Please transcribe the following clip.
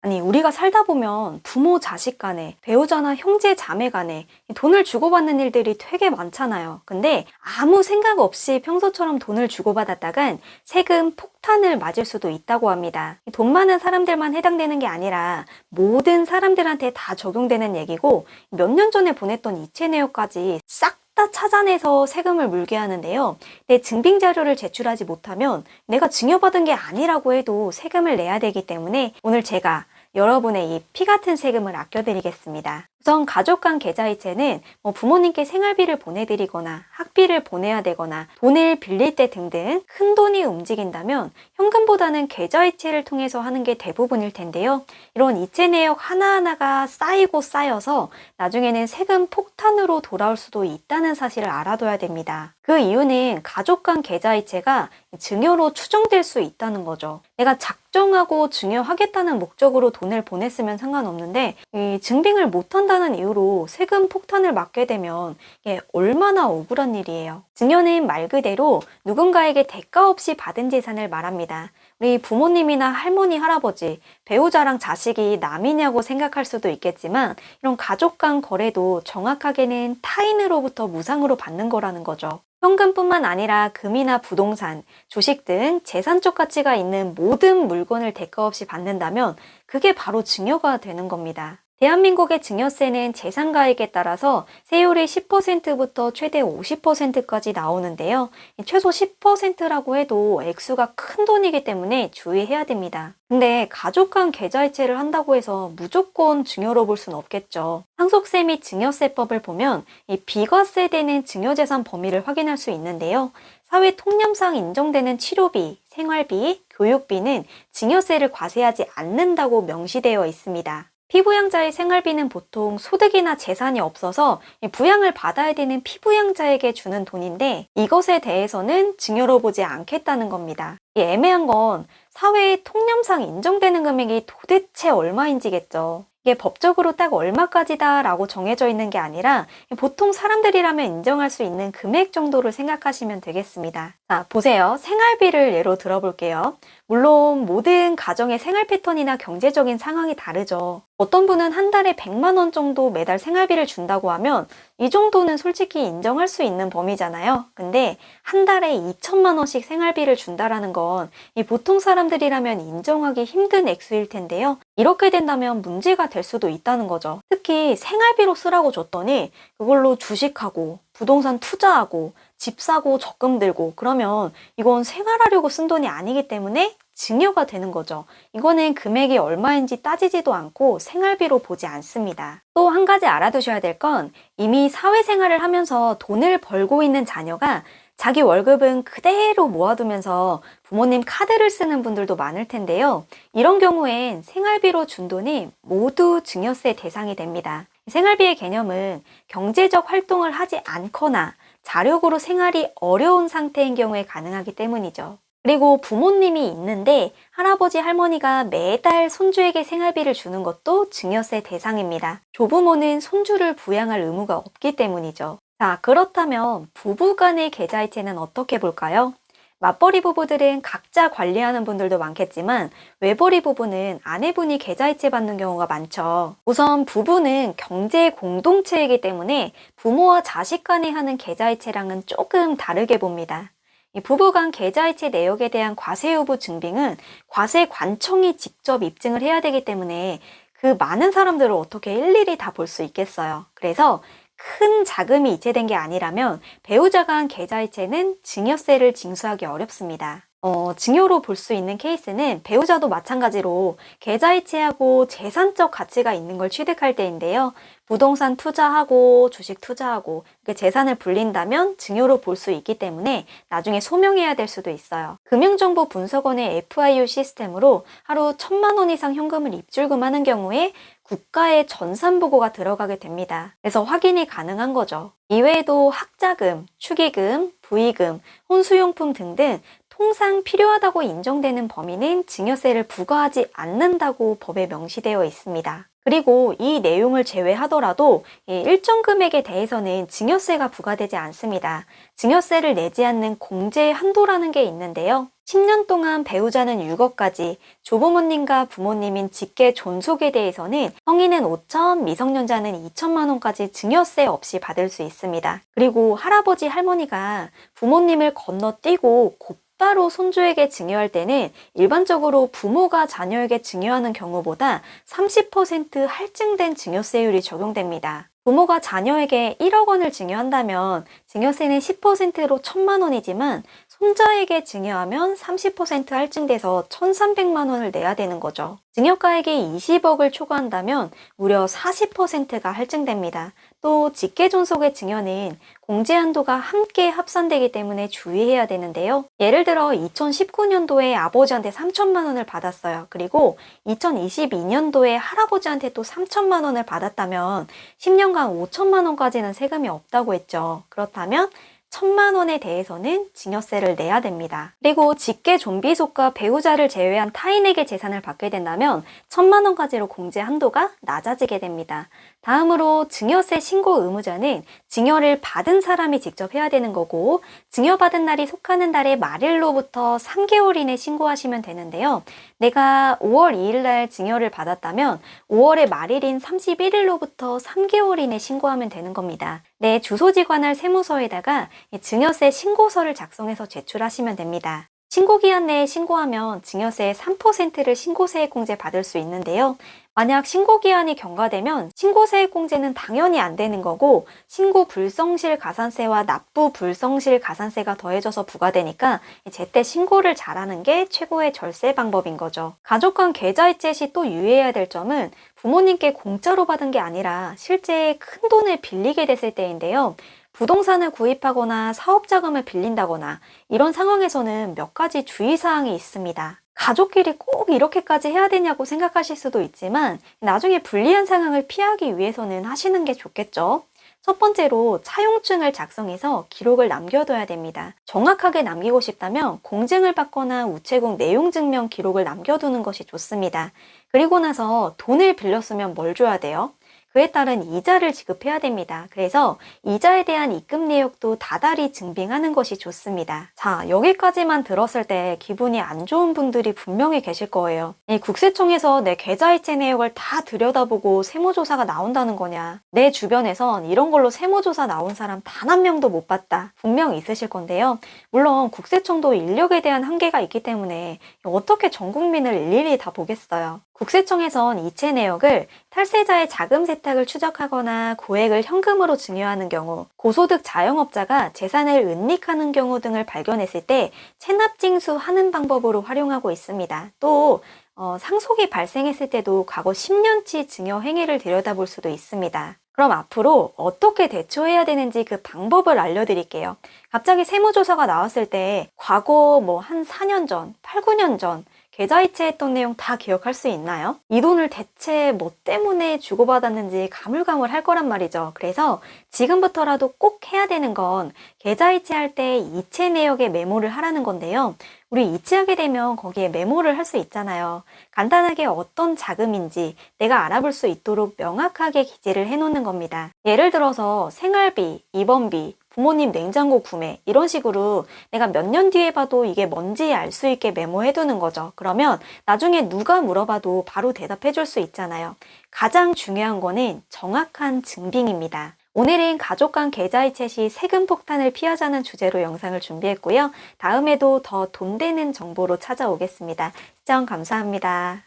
아니, 우리가 살다 보면 부모 자식 간에, 배우자나 형제 자매 간에 돈을 주고받는 일들이 되게 많잖아요. 근데 아무 생각 없이 평소처럼 돈을 주고받았다간 세금 폭탄을 맞을 수도 있다고 합니다. 돈 많은 사람들만 해당되는 게 아니라 모든 사람들한테 다 적용되는 얘기고, 몇 년 전에 보냈던 이체 내역까지 싹 다 찾아내서 세금을 물게 하는데요. 내 증빙 자료를 제출하지 못하면 내가 증여받은 게 아니라고 해도 세금을 내야 되기 때문에 오늘 제가 여러분의 이 피 같은 세금을 아껴드리겠습니다. 우선 가족 간 계좌이체는 부모님께 생활비를 보내드리거나 학비를 보내야 되거나 돈을 빌릴 때 등등 큰 돈이 움직인다면 현금보다는 계좌이체를 통해서 하는 게 대부분일 텐데요. 이런 이체 내역 하나하나가 쌓이고 쌓여서 나중에는 세금 폭탄으로 돌아올 수도 있다는 사실을 알아둬야 됩니다. 그 이유는 가족 간 계좌이체가 증여로 추정될 수 있다는 거죠. 내가 작정하고 증여하겠다는 목적으로 돈을 보냈으면 상관없는데 이 증빙을 못한다는 이유로 세금 폭탄을 맞게 되면 이게 얼마나 억울한 일이에요. 증여는 말 그대로 누군가에게 대가 없이 받은 재산을 말합니다. 우리 부모님이나 할머니, 할아버지, 배우자랑 자식이 남이냐고 생각할 수도 있겠지만 이런 가족 간 거래도 정확하게는 타인으로부터 무상으로 받는 거라는 거죠. 현금뿐만 아니라 금이나 부동산, 주식 등 재산적 가치가 있는 모든 물건을 대가 없이 받는다면 그게 바로 증여가 되는 겁니다. 대한민국의 증여세는 재산가액에 따라서 세율이 10%부터 최대 50%까지 나오는데요. 최소 10%라고 해도 액수가 큰 돈이기 때문에 주의해야 됩니다. 근데 가족 간 계좌이체를 한다고 해서 무조건 증여로 볼 수는 없겠죠. 상속세 및 증여세법을 보면 이 비과세되는 증여재산 범위를 확인할 수 있는데요. 사회 통념상 인정되는 치료비, 생활비, 교육비는 증여세를 과세하지 않는다고 명시되어 있습니다. 피부양자의 생활비는 보통 소득이나 재산이 없어서 부양을 받아야 되는 피부양자에게 주는 돈인데 이것에 대해서는 증여로 보지 않겠다는 겁니다. 이 애매한 건 사회의 통념상 인정되는 금액이 도대체 얼마인지겠죠. 이게 법적으로 딱 얼마까지다 라고 정해져 있는 게 아니라 보통 사람들이라면 인정할 수 있는 금액 정도를 생각하시면 되겠습니다. 자, 보세요. 생활비를 예로 들어볼게요. 물론 모든 가정의 생활 패턴이나 경제적인 상황이 다르죠. 어떤 분은 한 달에 100만 원 정도 매달 생활비를 준다고 하면 이 정도는 솔직히 인정할 수 있는 범위잖아요. 근데 한 달에 2천만 원씩 생활비를 준다라는 건 이 보통 사람들이라면 인정하기 힘든 액수일 텐데요. 이렇게 된다면 문제가 될 수도 있다는 거죠. 특히 생활비로 쓰라고 줬더니 그걸로 주식하고 부동산 투자하고 집 사고 적금 들고 그러면 이건 생활하려고 쓴 돈이 아니기 때문에 증여가 되는 거죠. 이거는 금액이 얼마인지 따지지도 않고 생활비로 보지 않습니다. 또 한 가지 알아두셔야 될 건 이미 사회생활을 하면서 돈을 벌고 있는 자녀가 자기 월급은 그대로 모아두면서 부모님 카드를 쓰는 분들도 많을 텐데요. 이런 경우엔 생활비로 준 돈이 모두 증여세 대상이 됩니다. 생활비의 개념은 경제적 활동을 하지 않거나 자력으로 생활이 어려운 상태인 경우에 가능하기 때문이죠. 그리고 부모님이 있는데 할아버지, 할머니가 매달 손주에게 생활비를 주는 것도 증여세 대상입니다. 조부모는 손주를 부양할 의무가 없기 때문이죠. 자, 그렇다면 부부 간의 계좌이체는 어떻게 볼까요? 맞벌이 부부들은 각자 관리하는 분들도 많겠지만 외벌이 부부는 아내분이 계좌이체 받는 경우가 많죠. 우선 부부는 경제 공동체이기 때문에 부모와 자식 간에 하는 계좌이체랑은 조금 다르게 봅니다. 이 부부 간 계좌이체 내역에 대한 과세 여부 증빙은 과세관청이 직접 입증을 해야 되기 때문에 그 많은 사람들을 어떻게 일일이 다 볼 수 있겠어요. 그래서 큰 자금이 이체된 게 아니라면 배우자가 한 계좌이체는 증여세를 징수하기 어렵습니다. 증여로 볼 수 있는 케이스는 배우자도 마찬가지로 계좌이체하고 재산적 가치가 있는 걸 취득할 때인데요. 부동산 투자하고 주식 투자하고 재산을 불린다면 증여로 볼 수 있기 때문에 나중에 소명해야 될 수도 있어요. 금융정보분석원의 FIU 시스템으로 하루 1,000만 원 이상 현금을 입출금하는 경우에 국가의 전산보고가 들어가게 됩니다. 그래서 확인이 가능한 거죠. 이외에도 학자금, 축의금, 부의금, 혼수용품 등등 통상 필요하다고 인정되는 범위는 증여세를 부과하지 않는다고 법에 명시되어 있습니다. 그리고 이 내용을 제외하더라도 일정 금액에 대해서는 증여세가 부과되지 않습니다. 증여세를 내지 않는 공제 한도라는 게 있는데요. 10년 동안 배우자는 6억까지, 조부모님과 부모님인 직계 존속에 대해서는 성인은 5천, 미성년자는 2천만 원까지 증여세 없이 받을 수 있습니다. 그리고 할아버지, 할머니가 부모님을 건너뛰고 곧바로 손주에게 증여할 때는 일반적으로 부모가 자녀에게 증여하는 경우보다 30% 할증된 증여세율이 적용됩니다. 부모가 자녀에게 1억 원을 증여한다면 증여세는 10%로 1천만 원이지만 손자에게 증여하면 30% 할증돼서 1,300만 원을 내야 되는 거죠. 증여가액이 20억을 초과한다면 무려 40%가 할증됩니다. 또 직계존속의 증여는 공제 한도가 함께 합산되기 때문에 주의해야 되는데요. 예를 들어 2019년도에 아버지한테 3천만 원을 받았어요. 그리고 2022년도에 할아버지한테 또 3천만 원을 받았다면 10년간 5천만 원까지는 세금이 없다고 했죠. 그렇다면 1,000만 원에 대해서는 증여세를 내야 됩니다. 그리고 직계 존비속과 배우자를 제외한 타인에게 재산을 받게 된다면 1,000만 원까지로 공제 한도가 낮아지게 됩니다. 다음으로 증여세 신고 의무자는 증여를 받은 사람이 직접 해야 되는 거고, 증여받은 날이 속하는 달의 말일로부터 3개월 이내 신고하시면 되는데요. 내가 5월 2일 날 증여를 받았다면 5월의 말일인 31일로부터 3개월 이내 신고하면 되는 겁니다. 내 주소지 관할 세무서에다가 증여세 신고서를 작성해서 제출하시면 됩니다. 신고기한 내에 신고하면 증여세의 3%를 신고세액공제 받을 수 있는데요. 만약 신고기한이 경과되면 신고세액공제는 당연히 안 되는 거고, 신고 불성실 가산세와 납부 불성실 가산세가 더해져서 부과되니까 제때 신고를 잘하는 게 최고의 절세 방법인 거죠. 가족 간 계좌이체 시 또 유의해야 될 점은 부모님께 공짜로 받은 게 아니라 실제 큰 돈을 빌리게 됐을 때인데요. 부동산을 구입하거나 사업자금을 빌린다거나 이런 상황에서는 몇 가지 주의사항이 있습니다. 가족끼리 꼭 이렇게까지 해야 되냐고 생각하실 수도 있지만 나중에 불리한 상황을 피하기 위해서는 하시는 게 좋겠죠. 첫 번째로 차용증을 작성해서 기록을 남겨둬야 됩니다. 정확하게 남기고 싶다면 공증을 받거나 우체국 내용증명 기록을 남겨두는 것이 좋습니다. 그리고 나서 돈을 빌렸으면 뭘 줘야 돼요? 그에 따른 이자를 지급해야 됩니다. 그래서 이자에 대한 입금 내역도 다달이 증빙하는 것이 좋습니다. 자, 여기까지만 들었을 때 기분이 안 좋은 분들이 분명히 계실 거예요. 이 국세청에서 내 계좌이체 내역을 다 들여다보고 세무조사가 나온다는 거냐. 내 주변에선 이런 걸로 세무조사 나온 사람 단 한 명도 못 봤다. 분명 있으실 건데요. 물론 국세청도 인력에 대한 한계가 있기 때문에 어떻게 전 국민을 일일이 다 보겠어요. 국세청에선 이체 내역을 탈세자의 자금 세탁을 추적하거나 고액을 현금으로 증여하는 경우, 고소득 자영업자가 재산을 은닉하는 경우 등을 발견했을 때 체납징수하는 방법으로 활용하고 있습니다. 또 상속이 발생했을 때도 과거 10년치 증여 행위를 들여다볼 수도 있습니다. 그럼 앞으로 어떻게 대처해야 되는지 그 방법을 알려드릴게요. 갑자기 세무조사가 나왔을 때 과거 한 4년 전, 8, 9년 전 계좌이체 했던 내용 다 기억할 수 있나요? 이 돈을 대체 뭐 때문에 주고받았는지 가물가물할 거란 말이죠. 그래서 지금부터라도 꼭 해야 되는 건 계좌이체 할 때 이체 내역에 메모를 하라는 건데요. 우리 이체하게 되면 거기에 메모를 할 수 있잖아요. 간단하게 어떤 자금인지 내가 알아볼 수 있도록 명확하게 기재를 해놓는 겁니다. 예를 들어서 생활비, 입원비, 부모님 냉장고 구매 이런 식으로 내가 몇 년 뒤에 봐도 이게 뭔지 알 수 있게 메모해두는 거죠. 그러면 나중에 누가 물어봐도 바로 대답해 줄 수 있잖아요. 가장 중요한 거는 정확한 증빙입니다. 오늘은 가족 간 계좌이체 시 세금 폭탄을 피하자는 주제로 영상을 준비했고요. 다음에도 더 돈 되는 정보로 찾아오겠습니다. 시청 감사합니다.